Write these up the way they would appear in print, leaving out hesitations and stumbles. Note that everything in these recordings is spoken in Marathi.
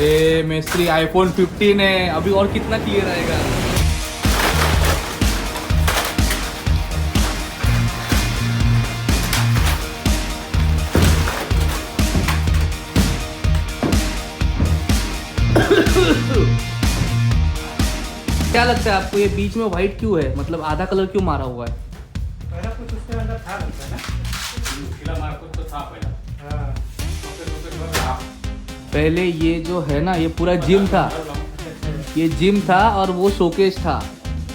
अरे मिस्त्री आईफोन 15 है, अभी और कितना क्लियर आएगा। क्या लगता है आपको ये बीच में व्हाइट क्यों है, मतलब आधा कलर क्यों मारा हुआ है? पहला कुछ उसके अंदर था लगता है ना। पीला मार कुछ तो था पहला। हाँ। पहले ये जो है ना, ये पूरा जिम था, ये जिम था और वो शोकेस था,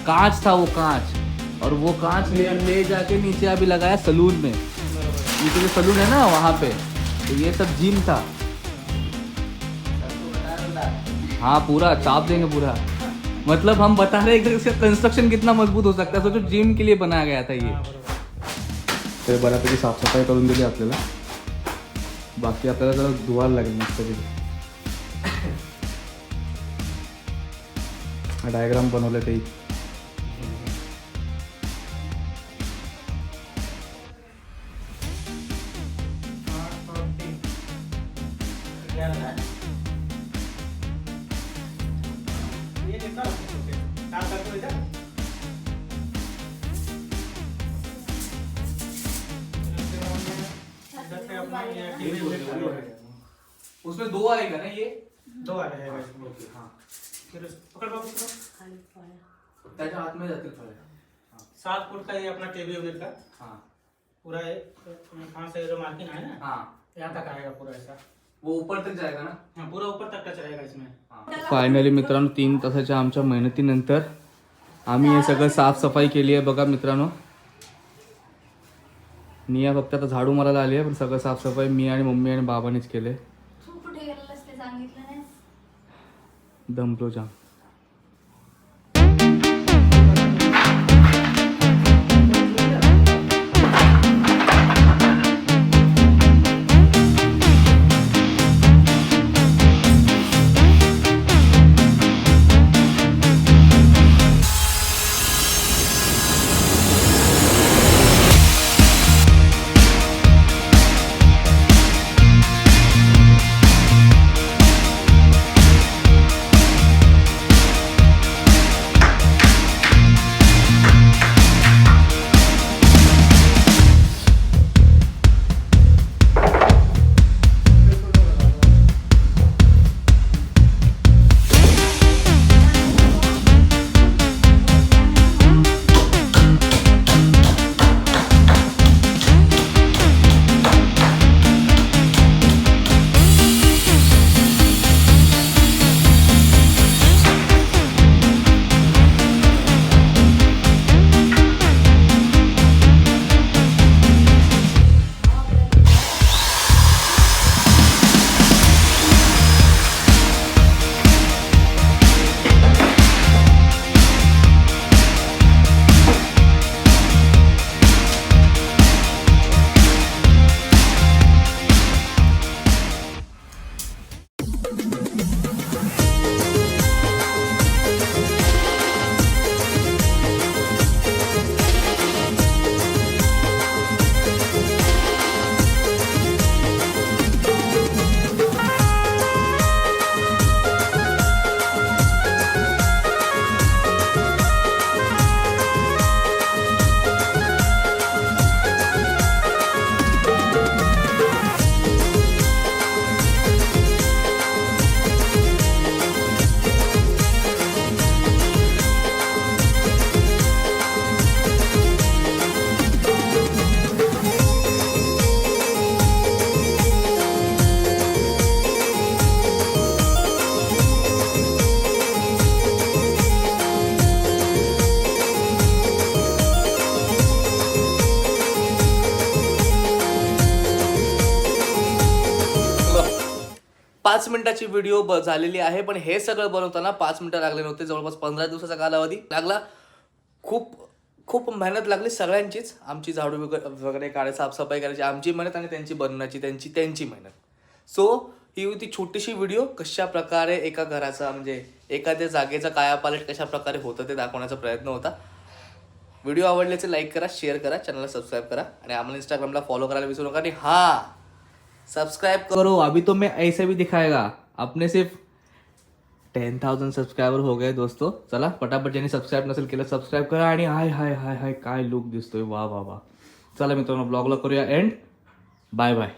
कांच था वो कांच, और वो कांच ले जाके नीचे अभी लगाया सलून में। नीचे जो सलून है ना वहाँ पे, तो ये सब जिम था। हाँ पूरा चाप देंगे पूरा, मतलब हम बता रहे हैं कि इसका कंस्ट्रक्शन कितना मजबूत हो सकता है। सोचो जिम के लिए बनाया गया था ये। तर बऱ्यापैकी साफसफाई करून दिली आपल्याला, बाकी आपल्याला जरा धुवायला लागेल मस्त। डायग्राम बनवले ते ये कितना काम करते हो इधर? उसमें दो आएगा ना, ये दो आ रहेगा इसमें। हाँ फिर पकड़ बाबू पकड़ो। त्याच्या हात में जाते थोड़े। 7 फुट का ये अपना टेबल वेबल का हाँ पूरा यहाँ से जो मार्किंग है ना, हाँ यहाँ तक आएगा पूरा ऐसा। वो ऊपर तक जाएगा ना। हाँ पूरा ऊपर तक टच रहेगा इसमें। फायनली मित्रांनो 3 तासाच्या आमच्या मेहनतीनंतर आम्ही हे सगळं साफसफाई केली आहे। बघा मित्रांनो, निया फक्त आता झाडू मारायला आली आहे, पण सगळं साफसफाई मी आणि मम्मी आणि बाबानेच केले। तू कुठे गेलेलास ते सांगितलं नाही? दमलो जाम। पाच मिनिटाची व्हिडिओ झालेली आहे, पण हे सगळं बनवताना 5 मिनिटं लागले नव्हते, जवळपास 15 दिवसाचा कालावधी लागला। खूप खूप मेहनत लागली सगळ्यांचीच, आमची झाडू वगैरे काढायची, साफसफाई करायची आमची मेहनत आणि त्यांची बनवण्याची त्यांची मेहनत। सो ही होती छोटीशी व्हिडिओ, कशा प्रकारे एका घराचा म्हणजे एखाद्या जागेचा कायापालट कशा प्रकारे होतं ते दाखवण्याचा प्रयत्न होता। व्हिडिओ आवडल्याचे लाईक करा, शेअर करा, चॅनलला सबस्क्राईब करा आणि आम्हाला इंस्टाग्रामला फॉलो करायला विसरू नका। आणि हाँ सब्सक्राइब करो, अभी तो मैं ऐसे भी दिखाएगा, आपने सिर्फ 10,000 सबस्क्रायबर हो गए दोस्तो. चला पटापट ज्यांनी सबस्क्राईब नसेल केलं सबस्क्राईब करा. आणि हाय हाय हाय हाय काय लुक दिसतोय वा वा वा. चला मित्रांनो ब्लॉगला करूया एंड. Bye bye.